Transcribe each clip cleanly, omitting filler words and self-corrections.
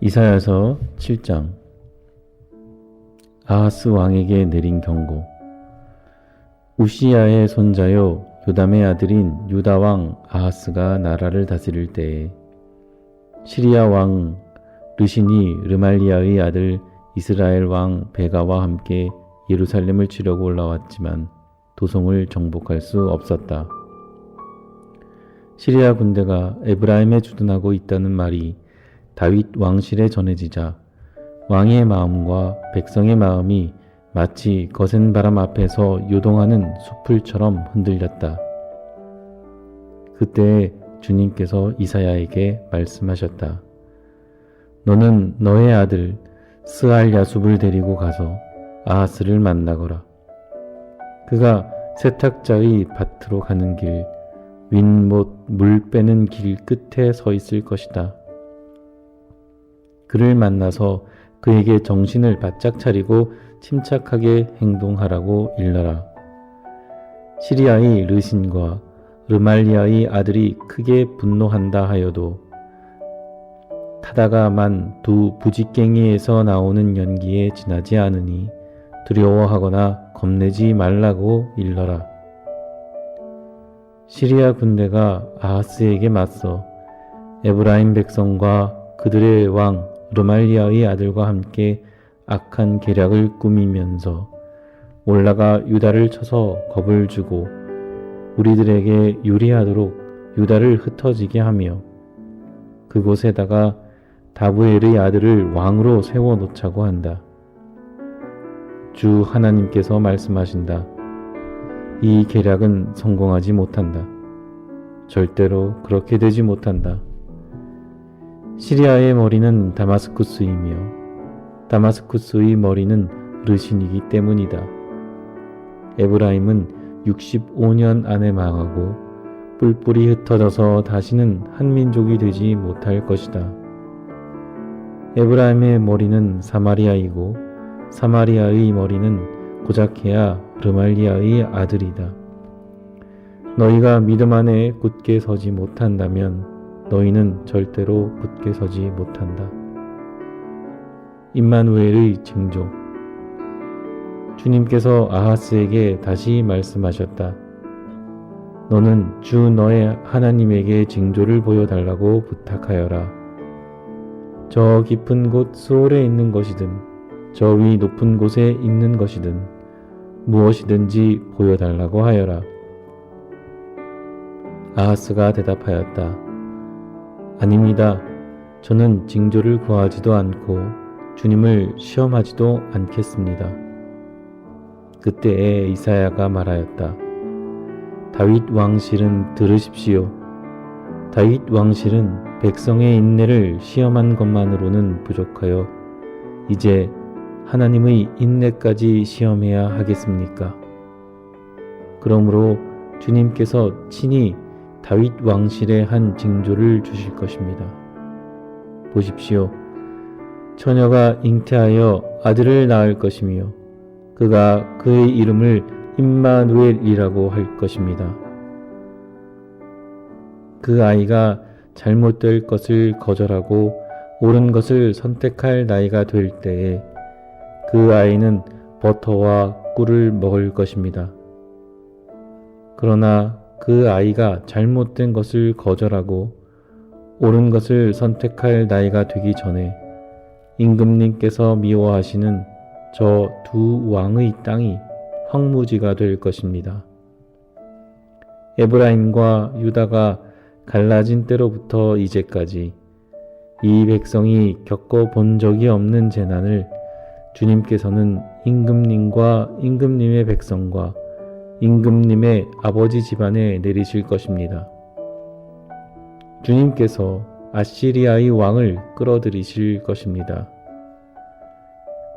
이사야서 7장. 아하스 왕에게 내린 경고. 우시야의 손자요 요담의 아들인 유다 왕 아하스가 나라를 다스릴 때에 시리아 왕 르신이 르말리아의 아들 이스라엘 왕 베가와 함께 예루살렘을 치려고 올라왔지만 도성을 정복할 수 없었다. 시리아 군대가 에브라임에 주둔하고 있다는 말이 다윗 왕실에 전해지자 왕의 마음과 백성의 마음이 마치 거센 바람 앞에서 요동하는 숲풀처럼 흔들렸다. 그때 주님께서 이사야에게 말씀하셨다. 너는 너의 아들 스알야숲을 데리고 가서 아하스를 만나거라. 그가 세탁자의 밭으로 가는 길, 윗못 물 빼는 길 끝에 서 있을 것이다. 그를 만나서 그에게 정신을 바짝 차리고 침착하게 행동하라고 일러라. 시리아의 르신과 르말리아의 아들이 크게 분노한다 하여도 타다가만 두 부직갱이에서 나오는 연기에 지나지 않으니 두려워하거나 겁내지 말라고 일러라. 시리아 군대가 아하스에게 맞서 에브라임 백성과 그들의 왕 르말리아의 아들과 함께 악한 계략을 꾸미면서 올라가 유다를 쳐서 겁을 주고 우리들에게 유리하도록 유다를 흩어지게 하며 그곳에다가 다브엘의 아들을 왕으로 세워놓자고 한다. 주 하나님께서 말씀하신다. 이 계략은 성공하지 못한다. 절대로 그렇게 되지 못한다. 시리아의 머리는 다마스쿠스이며 다마스쿠스의 머리는 르신이기 때문이다. 에브라임은 65년 안에 망하고 뿔뿔이 흩어져서 다시는 한 민족이 되지 못할 것이다. 에브라임의 머리는 사마리아이고 사마리아의 머리는 고작해야 르말리아의 아들이다. 너희가 믿음 안에 굳게 서지 못한다면 너희는 절대로 굳게 서지 못한다. 임마누엘의 징조. 주님께서 아하스에게 다시 말씀하셨다. 너는 주 너의 하나님에게 징조를 보여달라고 부탁하여라. 저 깊은 곳 수월에 있는 것이든 저 위 높은 곳에 있는 것이든 무엇이든지 보여달라고 하여라. 아하스가 대답하였다. 아닙니다. 저는 징조를 구하지도 않고 주님을 시험하지도 않겠습니다. 그때에 이사야가 말하였다. 다윗 왕실은 들으십시오. 다윗 왕실은 백성의 인내를 시험한 것만으로는 부족하여 이제 하나님의 인내까지 시험해야 하겠습니까? 그러므로 주님께서 친히 다윗 왕실에 한 징조를 주실 것입니다. 보십시오. 처녀가 잉태하여 아들을 낳을 것이며 그가 그의 이름을 임마누엘이라고 할 것입니다. 그 아이가 잘못될 것을 거절하고 옳은 것을 선택할 나이가 될 때에 그 아이는 버터와 꿀을 먹을 것입니다. 그러나 그 아이가 잘못된 것을 거절하고 옳은 것을 선택할 나이가 되기 전에 임금님께서 미워하시는 저 두 왕의 땅이 황무지가 될 것입니다. 에브라임과 유다가 갈라진 때로부터 이제까지 이 백성이 겪어본 적이 없는 재난을 주님께서는 임금님과 임금님의 백성과 임금님의 아버지 집안에 내리실 것입니다. 주님께서 아시리아의 왕을 끌어들이실 것입니다.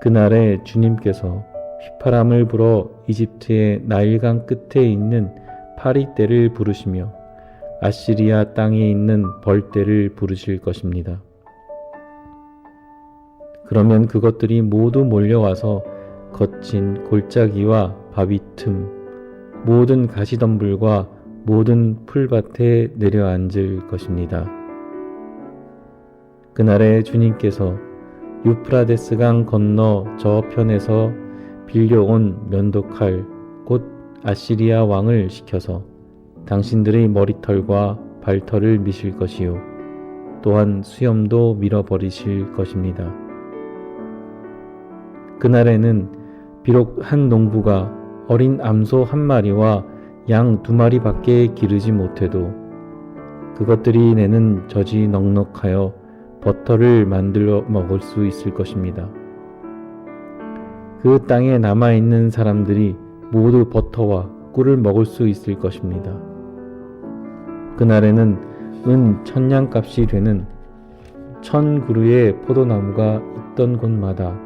그날에 주님께서 휘파람을 불어 이집트의 나일강 끝에 있는 파리떼를 부르시며 아시리아 땅에 있는 벌떼를 부르실 것입니다. 그러면 그것들이 모두 몰려와서 거친 골짜기와 바위 틈, 모든 가시덤불과 모든 풀밭에 내려앉을 것입니다. 그날에 주님께서 유프라데스 강 건너 저편에서 빌려온 면도칼 곧 아시리아 왕을 시켜서 당신들의 머리털과 발털을 미실 것이요 또한 수염도 밀어버리실 것입니다. 그날에는 비록 한 농부가 어린 암소 한 마리와 양 2마리밖에 기르지 못해도 그것들이 내는 젖이 넉넉하여 버터를 만들어 먹을 수 있을 것입니다. 그 땅에 남아있는 사람들이 모두 버터와 꿀을 먹을 수 있을 것입니다. 그날에는 은 1000냥값이 되는 1000그루의 포도나무가 있던 곳마다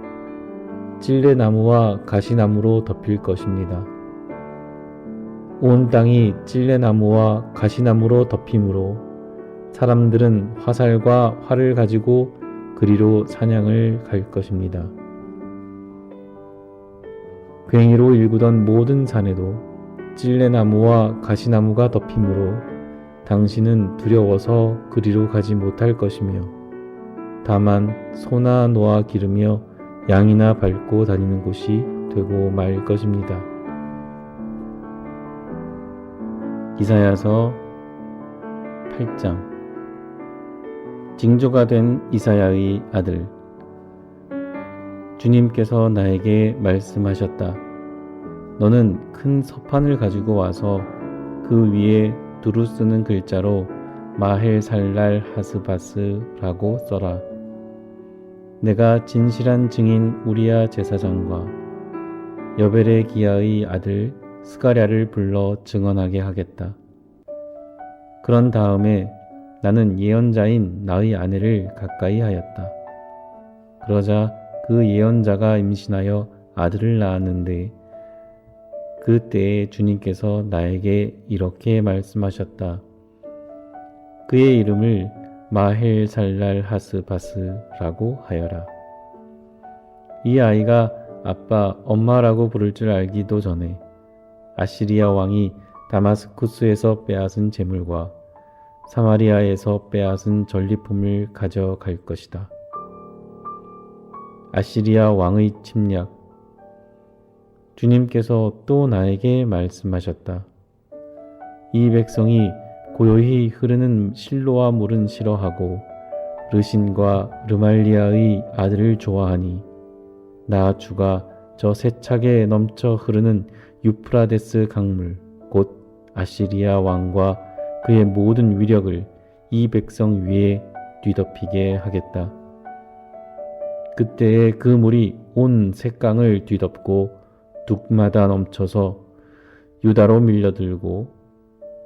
찔레나무와 가시나무로 덮일 것입니다. 온 땅이 찔레나무와 가시나무로 덮이므로 사람들은 화살과 활을 가지고 그리로 사냥을 갈 것입니다. 괭이로 일구던 모든 산에도 찔레나무와 가시나무가 덮이므로 당신은 두려워서 그리로 가지 못할 것이며 다만 소나 노아 기르며 양이나 밟고 다니는 곳이 되고 말 것입니다. 이사야서 8장. 징조가 된 이사야의 아들. 주님께서 나에게 말씀하셨다. 너는 큰 서판을 가지고 와서 그 위에 두루 쓰는 글자로 마헬살랄 하스바스라고 써라. 내가 진실한 증인 우리야 제사장과 여벨의 기야의 아들 스가랴를 불러 증언하게 하겠다. 그런 다음에 나는 예언자인 나의 아내를 가까이 하였다. 그러자 그 예언자가 임신하여 아들을 낳았는데 그때에 주님께서 나에게 이렇게 말씀하셨다. 그의 이름을 마헬살랄 하스바스라고 하여라. 이 아이가 아빠, 엄마라고 부를 줄 알기도 전에 아시리아 왕이 다마스쿠스에서 빼앗은 재물과 사마리아에서 빼앗은 전리품을 가져갈 것이다. 아시리아 왕의 침략. 주님께서 또 나에게 말씀하셨다. 이 백성이 고요히 흐르는 실로와 물은 싫어하고 르신과 르말리아의 아들을 좋아하니 나 주가 저 세차게 넘쳐 흐르는 유프라데스 강물 곧 아시리아 왕과 그의 모든 위력을 이 백성 위에 뒤덮이게 하겠다. 그때에 그 물이 온 셋강을 뒤덮고 둑마다 넘쳐서 유다로 밀려들고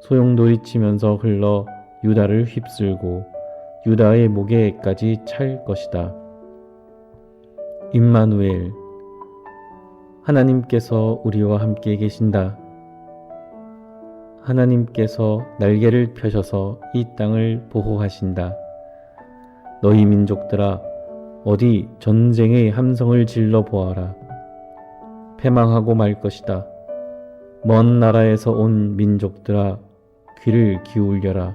소용돌이 치면서 흘러 유다를 휩쓸고 유다의 목에까지 찰 것이다. 임마누엘, 하나님께서 우리와 함께 계신다. 하나님께서 날개를 펴셔서 이 땅을 보호하신다. 너희 민족들아, 어디 전쟁의 함성을 질러 보아라. 패망하고 말 것이다. 먼 나라에서 온 민족들아, 귀를 기울여라.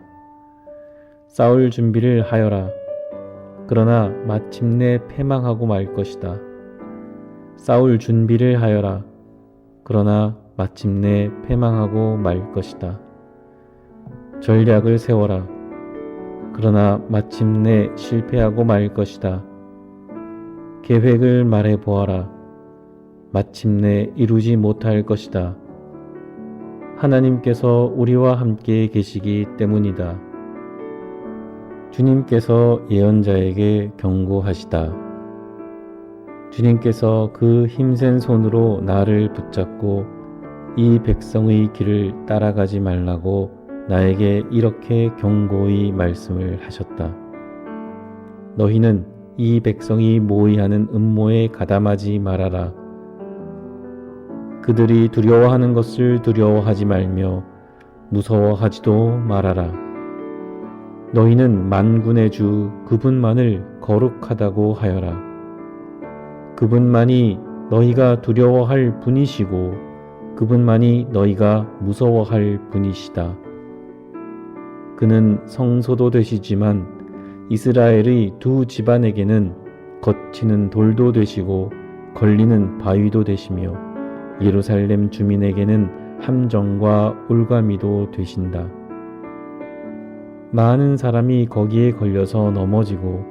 싸울 준비를 하여라. 그러나 마침내 패망하고 말 것이다. 싸울 준비를 하여라. 그러나 마침내 패망하고 말 것이다. 전략을 세워라. 그러나 마침내 실패하고 말 것이다. 계획을 말해 보아라. 마침내 이루지 못할 것이다. 하나님께서 우리와 함께 계시기 때문이다. 주님께서 예언자에게 경고하시다. 주님께서 그 힘센 손으로 나를 붙잡고 이 백성의 길을 따라가지 말라고 나에게 이렇게 경고의 말씀을 하셨다. 너희는 이 백성이 모의하는 음모에 가담하지 말아라. 그들이 두려워하는 것을 두려워하지 말며 무서워하지도 말아라. 너희는 만군의 주 그분만을 거룩하다고 하여라. 그분만이 너희가 두려워할 분이시고 그분만이 너희가 무서워할 분이시다. 그는 성소도 되시지만 이스라엘의 두 집안에게는 거치는 돌도 되시고 걸리는 바위도 되시며 예루살렘 주민에게는 함정과 올가미도 되신다. 많은 사람이 거기에 걸려서 넘어지고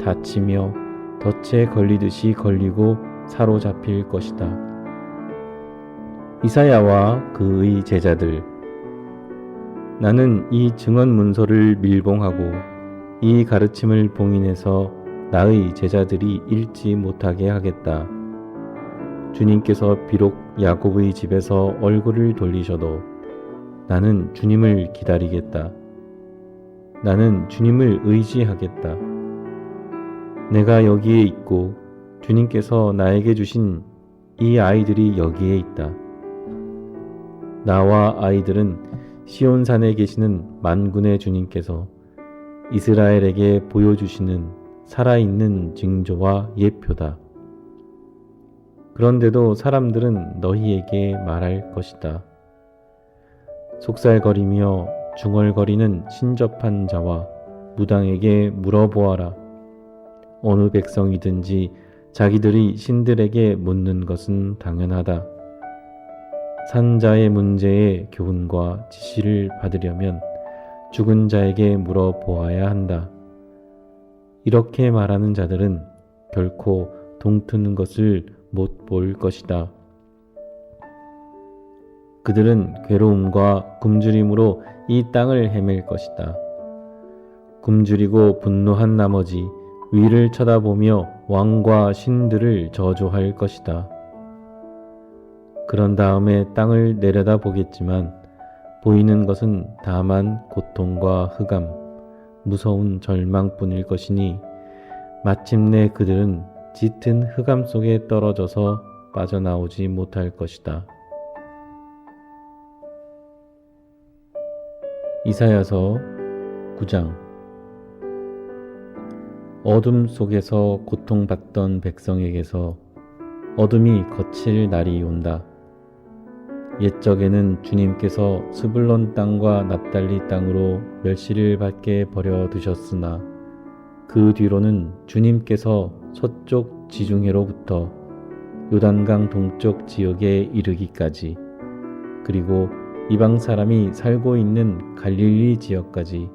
다치며 덫에 걸리듯이 걸리고 사로잡힐 것이다. 이사야와 그의 제자들, 나는 이 증언 문서를 밀봉하고 이 가르침을 봉인해서 나의 제자들이 읽지 못하게 하겠다. 주님께서 비록 야곱의 집에서 얼굴을 돌리셔도 나는 주님을 기다리겠다. 나는 주님을 의지하겠다. 내가 여기에 있고 주님께서 나에게 주신 이 아이들이 여기에 있다. 나와 아이들은 시온산에 계시는 만군의 주님께서 이스라엘에게 보여주시는 살아있는 징조와 예표다. 그런데도 사람들은 너희에게 말할 것이다. 속살거리며 중얼거리는 신접한 자와 무당에게 물어보아라. 어느 백성이든지 자기들이 신들에게 묻는 것은 당연하다. 산자의 문제의 교훈과 지시를 받으려면 죽은 자에게 물어보아야 한다. 이렇게 말하는 자들은 결코 동트는 것을 못 볼 것이다. 그들은 괴로움과 굶주림으로 이 땅을 헤맬 것이다. 굶주리고 분노한 나머지 위를 쳐다보며 왕과 신들을 저주할 것이다. 그런 다음에 땅을 내려다 보겠지만 보이는 것은 다만 고통과 흑암, 무서운 절망뿐일 것이니 마침내 그들은 짙은 흑암 속에 떨어져서 빠져나오지 못할 것이다. 이사야서 9장. 어둠 속에서 고통받던 백성에게서 어둠이 거칠 날이 온다. 옛적에는 주님께서 스불론 땅과 납달리 땅으로 멸시를 받게 버려 두셨으나 그 뒤로는 주님께서 서쪽 지중해로부터 요단강 동쪽 지역에 이르기까지 그리고 이방 사람이 살고 있는 갈릴리 지역까지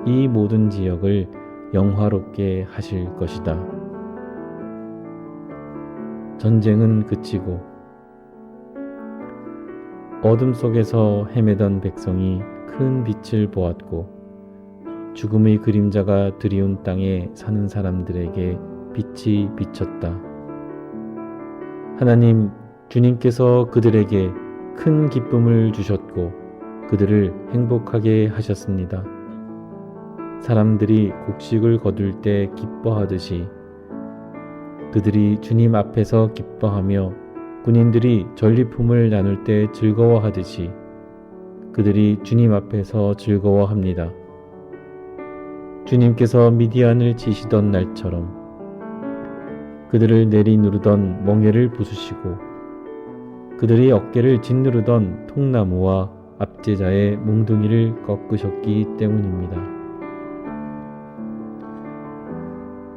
이 모든 지역을 영화롭게 하실 것이다. 전쟁은 그치고 어둠 속에서 헤매던 백성이 큰 빛을 보았고 죽음의 그림자가 드리운 땅에 사는 사람들에게 빛이 비쳤다. 하나님 주님께서 그들에게 큰 기쁨을 주셨고 그들을 행복하게 하셨습니다. 사람들이 곡식을 거둘 때 기뻐하듯이 그들이 주님 앞에서 기뻐하며 군인들이 전리품을 나눌 때 즐거워하듯이 그들이 주님 앞에서 즐거워합니다. 주님께서 미디안을 치시던 날처럼 그들을 내리누르던 멍에를 부수시고 그들이 어깨를 짓누르던 통나무와 압제자의 몽둥이를 꺾으셨기 때문입니다.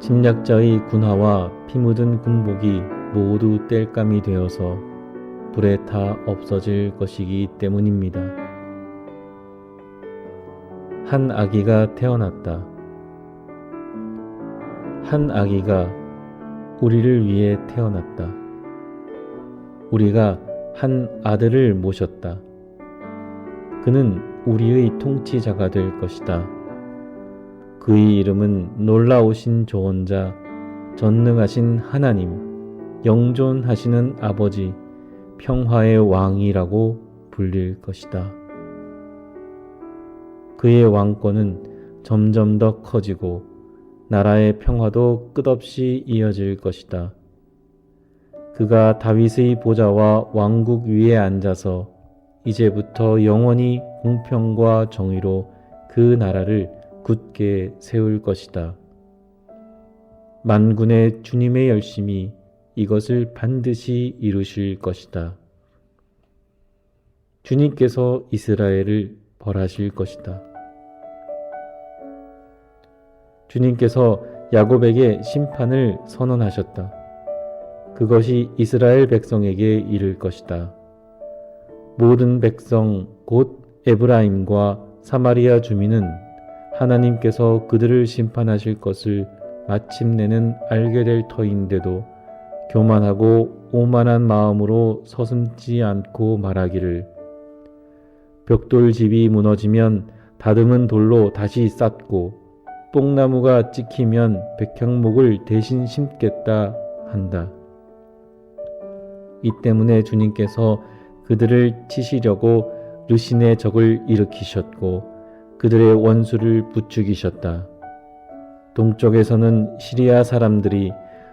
침략자의 군화와 피 묻은 군복이 모두 땔감이 되어서 불에 타 없어질 것이기 때문입니다. 한 아기가 태어났다. 한 아기가 우리를 위해 태어났다. 우리가 한 아들을 모셨다. 그는 우리의 통치자가 될 것이다. 그의 이름은 놀라우신 조언자, 전능하신 하나님, 영존하시는 아버지, 평화의 왕이라고 불릴 것이다. 그의 왕권은 점점 더 커지고 나라의 평화도 끝없이 이어질 것이다. 그가 다윗의 보좌와 왕국 위에 앉아서 이제부터 영원히 공평과 정의로 그 나라를 굳게 세울 것이다. 만군의 주님의 열심이 이것을 반드시 이루실 것이다. 주님께서 이스라엘을 벌하실 것이다. 주님께서 야곱에게 심판을 선언하셨다. 그것이 이스라엘 백성에게 이를 것이다. 모든 백성 곧 에브라임과 사마리아 주민은 하나님께서 그들을 심판하실 것을 마침내는 알게 될 터인데도 교만하고 오만한 마음으로 서슴지 않고 말하기를 벽돌집이 무너지면 다듬은 돌로 다시 쌓고 뽕나무가 찍히면 백향목을 대신 심겠다 한다. 이 때문에 주님께서 그들을 치시려고 르신의 적을 일으키셨고 그들의 원수를 부추기셨다. 동쪽에서는 시리아 사람들이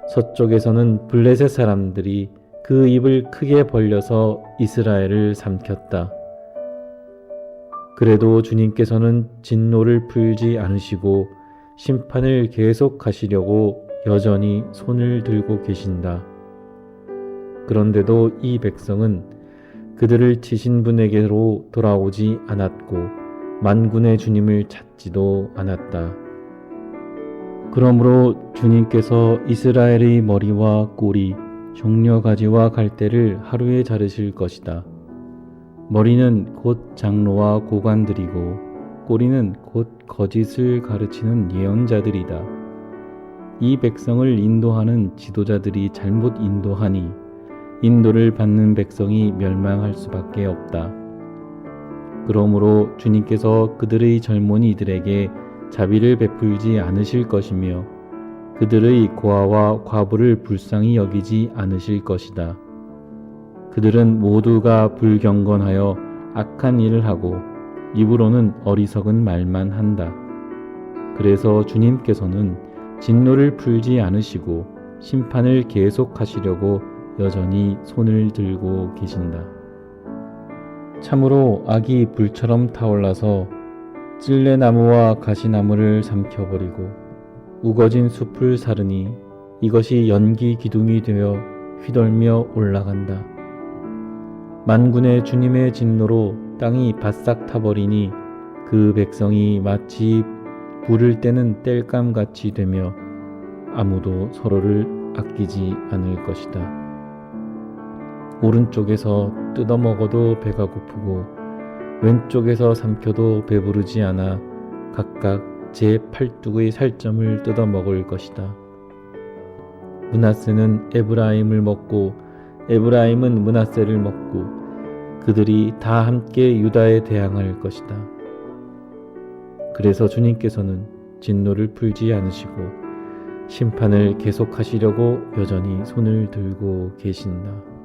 서쪽에서는 블레셋 사람들이 그 입을 크게 벌려서 이스라엘을 삼켰다. 그래도 주님께서는 진노를 풀지 않으시고 심판을 계속하시려고 여전히 손을 들고 계신다. 그런데도 이 백성은 그들을 치신 분에게로 돌아오지 않았고 만군의 주님을 찾지도 않았다. 그러므로 주님께서 이스라엘의 머리와 꼬리, 종려가지와 갈대를 하루에 자르실 것이다. 머리는 곧 장로와 고관들이고 꼬리는 곧 거짓을 가르치는 예언자들이다. 이 백성을 인도하는 지도자들이 잘못 인도하니 인도를 받는 백성이 멸망할 수밖에 없다. 그러므로 주님께서 그들의 젊은이들에게 자비를 베풀지 않으실 것이며 그들의 고아와 과부를 불쌍히 여기지 않으실 것이다. 그들은 모두가 불경건하여 악한 일을 하고 입으로는 어리석은 말만 한다. 그래서 주님께서는 진노를 풀지 않으시고 심판을 계속하시려고 여전히 손을 들고 계신다. 참으로 악이 불처럼 타올라서 찔레나무와 가시나무를 삼켜버리고 우거진 숲을 사르니 이것이 연기 기둥이 되어 휘돌며 올라간다. 만군의 주님의 진노로 땅이 바싹 타버리니 그 백성이 마치 불을 떼는 땔감같이 되며 아무도 서로를 아끼지 않을 것이다. 오른쪽에서 뜯어먹어도 배가 고프고 왼쪽에서 삼켜도 배부르지 않아 각각 제 팔뚝의 살점을 뜯어먹을 것이다. 므낫세는 에브라임을 먹고 에브라임은 므낫세를 먹고 그들이 다 함께 유다에 대항할 것이다. 그래서 주님께서는 진노를 풀지 않으시고 심판을 계속하시려고 여전히 손을 들고 계신다.